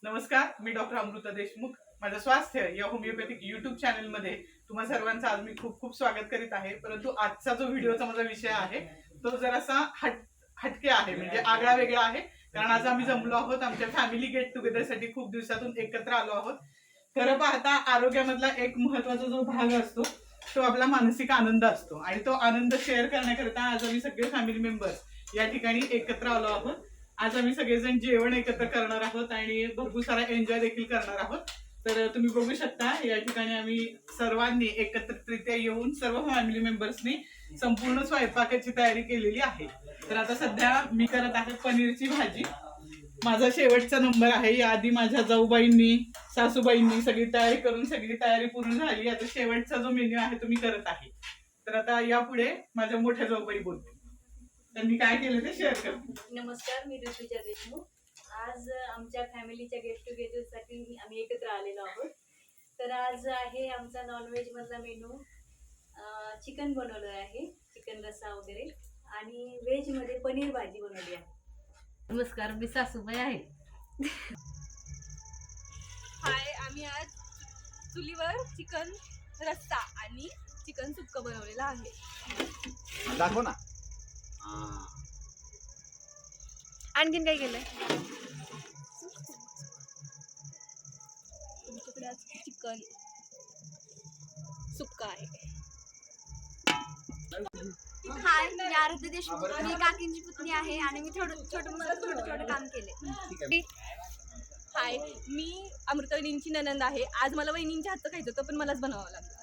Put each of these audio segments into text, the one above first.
नमस्कार, मी डॉक्टर अमृता देशमुख. माझं स्वास्थ्य या होमिओपॅथिक युट्यूब चॅनलमध्ये तुम्हा सर्वांचं आज मी खूप खूप स्वागत करीत आहे. परंतु आजचा जो व्हिडिओचा माझा विषय आहे तो जरासा हटके आहे, म्हणजे आगळा वेगळा आहे. कारण आज आम्ही जमलो आहोत आमच्या फॅमिली गेट टुगेदरसाठी. खूप दिवसातून एकत्र आलो आहोत. खरं पाहता आरोग्यामधला एक महत्वाचा जो भाग असतो तो आपला मानसिक आनंद असतो, आणि तो आनंद शेअर करण्याकरता आज आम्ही सगळे फॅमिली मेंबर्स या ठिकाणी एकत्र आलो आहोत. आज आम्ही सगळेजण जेवण एकत्र करणार आहोत आणि भरपूर सारा एन्जॉय देखील करणार आहोत. तर तुम्ही बघू शकता या ठिकाणी आम्ही सर्वांनी एकत्रितरित्या येऊन सर्व फॅमिली मेंबर्सनी संपूर्ण स्वयंपाकाची तयारी केलेली आहे. तर आता सध्या मी करत आहे पनीरची भाजी. माझा शेवटचा नंबर आहे. याआधी माझ्या जाऊबाईंनी सासूबाईंनी सगळी तयारी करून सगळी तयारी पूर्ण झाली. आता शेवटचा जो मेन्यू आहे तो मी करत आहे. तर आता यापुढे माझ्या मोठ्या जाऊबाई बोलतील, त्यांनी काय केलं ते शेअर करते. नमस्कार, मी ऋतुजा देशमुख. आज आमच्या फॅमिलीच्या गेट टुगेदरसाठी आम्ही एकत्र आलेलो आहोत. तर आज आहे आमचा नॉनव्हेज मधला मेनू. चिकन बनवलं आहे, चिकन रस्सा वगैरे, आणि व्हेज मध्ये पनीर भाजी बनवली आहे. नमस्कार, मी सासूबाई आहे. हाय, आम्ही आज चुलीवर चिकन रस्सा आणि चिकन सुक्क बनवलेलं आहे. दाखव ना. आणखीन काय केलंय? तुमच्याकडे आज चिकन सुक्का आहे. हाय, मी आराध्य देशमुख. मी काकींची पुतणी आहे आणि मी छोटं काम केले. हाय, मी अमृता वहिनींची ननंद आहे. आज मला वहिनींच्या हातचं खायचं होतं, पण मलाच बनावं लागलं.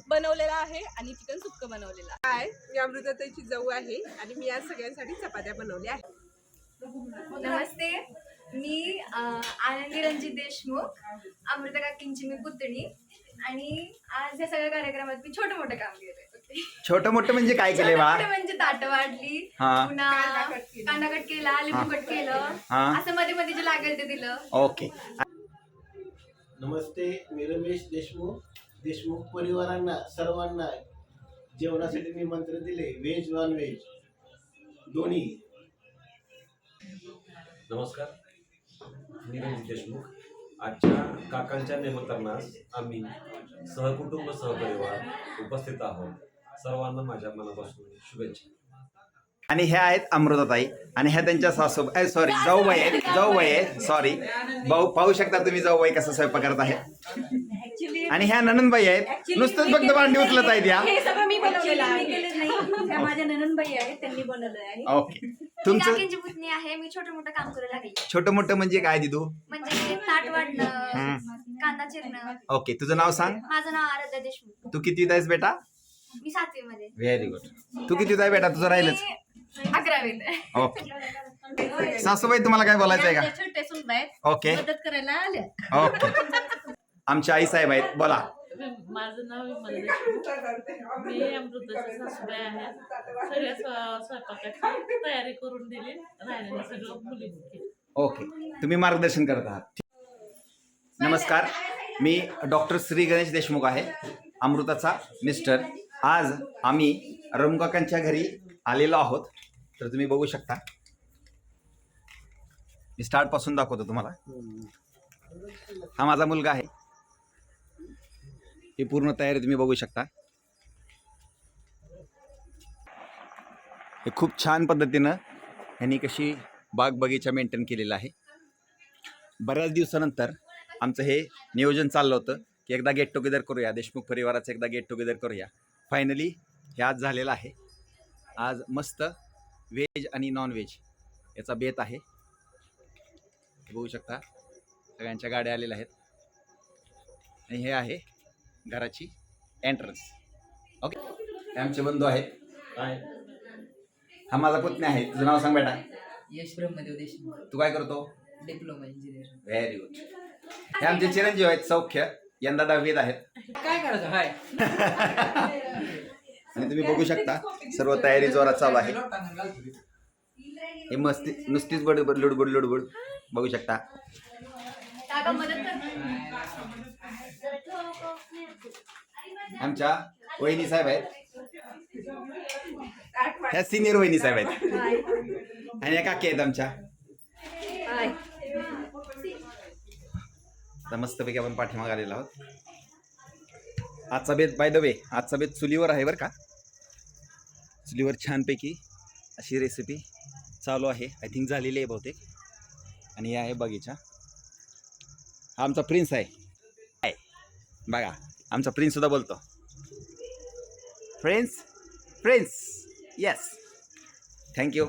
बनवलेला आहे आणि चिकन सुक्क बनवलेला. हाय, मी अमृताताईची जाऊ आहे आणि मी आज सगळ्यांसाठी चपात्या बनवल्या आहेत. नमस्ते, मी आनंदी रणजित देशमुख, अमृता काकींची मी पुतणी, आणि आज या सगळ्या कार्यक्रमात मी छोटं मोठं काम केलंय. छोटं मोठं म्हणजे काय केलंय बा? म्हणजे ताटं वाढली, हा. पुन्हा कांदा कट केला, लिंबू कट केलं, हा. असं मध्ये मध्ये जे लागेल ते दिलं. ओके. नमस्ते, मी रमेश देशमुख परिवारांना सर्वांना जेवणासाठी निमंत्रण दिले, व्हेज नॉन व्हेज दोन्ही. नमस्कार, मी रणजित देशमुख. आजच्या काकांच्या निमंत्रणास आम्ही सहकुटुंब सहपरिवार उपस्थित आहोत. सर्वांना माझ्या मनापासून शुभेच्छा. आणि ह्या आहेत अमृताताई आणि ह्या त्यांच्या सासूबाई, सॉरी जाऊबाई आहेत. सॉरी, पाहू शकता तुम्ही जाऊबाई कसं स्वयंपाक करत आहे. आणि ह्या ननंदबाई आहेत, नुसतंच फक्त भांडी उचलत आहेत. या हे सगळं मी बनवलेलं आहे. त्या माझ्या ननंदबाई आहेत, त्यांनी बनवलं आहे. ओके. मी तुमचं काकींची पुतणी आहे. मी छोटं मोठं काम करायला लागले. छोटं मोठं म्हणजे काय दिदू? म्हणजे ताट वाढणं, कांदा चिरणं. ओके, तुझं नाव सांग. माझं नाव आराध्या देशमुख. तू कितवीत आहेस बेटा? मी 7वी मध्ये. Very good. तू कितवीत आहे बेटा? तुझं राहिलंच. 11वीत. ओके. सासूबाई तुम्हाला काय बोलायचं आहे का? छोटे सुनबाई आहेत, ओके मदत करायला आल्या. ओके. आमच्या आई साहेब आहेत, बोला. माझं नाव विमल देशमुख. मी अमृताची सासूबाई आहे. सगळ्या स्वयंपाकाची तयारी करून दिली, राहिलेलं सगळं मुलींनी केलं. ओके, तुम्ही मार्गदर्शन करत आहात. नमस्कार, मी डॉक्टर श्री गणेश देशमुख आहे, अमृताचा मिस्टर. आज आम्ही रमकाकांच्या घरी आलेलो आहोत. तर तुम्ही बघू शकता. मी स्टार्ट पासून दाखवतो तुम्हाला. हा माझा मुलगा आहे. ही पूर्ण तयारी तुम्ही बघू शकता. हे खूप छान पद्धतीनं ह्यांनी कशी बाग बगीचा मेंटेन केलेला आहे. बऱ्याच दिवसानंतर आमचं हे नियोजन चाललं होतं की एकदा गेट टुगेदर करूया, देशमुख परिवाराचं एकदा गेट टुगेदर करूया. फायनली हे आज झालेलं आहे. आज मस्त व्हेज आणि नॉन व्हेज याचा बेत आहे. बघू शकता सगळ्यांच्या गाड्या आलेल्या आहेत. आणि हे आहे घराची एंट्रन्स. ओके, हे आमचे बंधू आहेत. हा माझा पुतण्या आहे. तुझं नाव सांग बेटा. यश ब्रह्मदेव देशमुख. तू काय करतो? Diploma engineer. Very good. हे आमचे चिरंजीव आहेत सौख्य, यंदा 10वीत आहेत. काय करायचं? हाय. आणि तुम्ही बघू शकता सर्व तयारी जोरात चालू आहे. हे मस्ती नुसतीच लुडबुड बघू शकता. आमच्या वहिनी साहेब आहेत, ह्या सिनियर वहिनी साहेब आहेत. आणि या काकी आहेत आमच्या. आता मस्तपैकी आपण पाठीमागे आलेलो आहोत. आजचा बेत बाय द वे आजचा बेत चुलीवर आहे बरं का. चुलीवर छानपैकी अशी रेसिपी चालू आहे. आय थिंक झालेली आहे बहुतेक. आणि हे आहे बगीचा. हा आमचा प्रिन्स आहे. बघा आमचा प्रिन्स सुद्धा बोलतो. Prince yes thank you.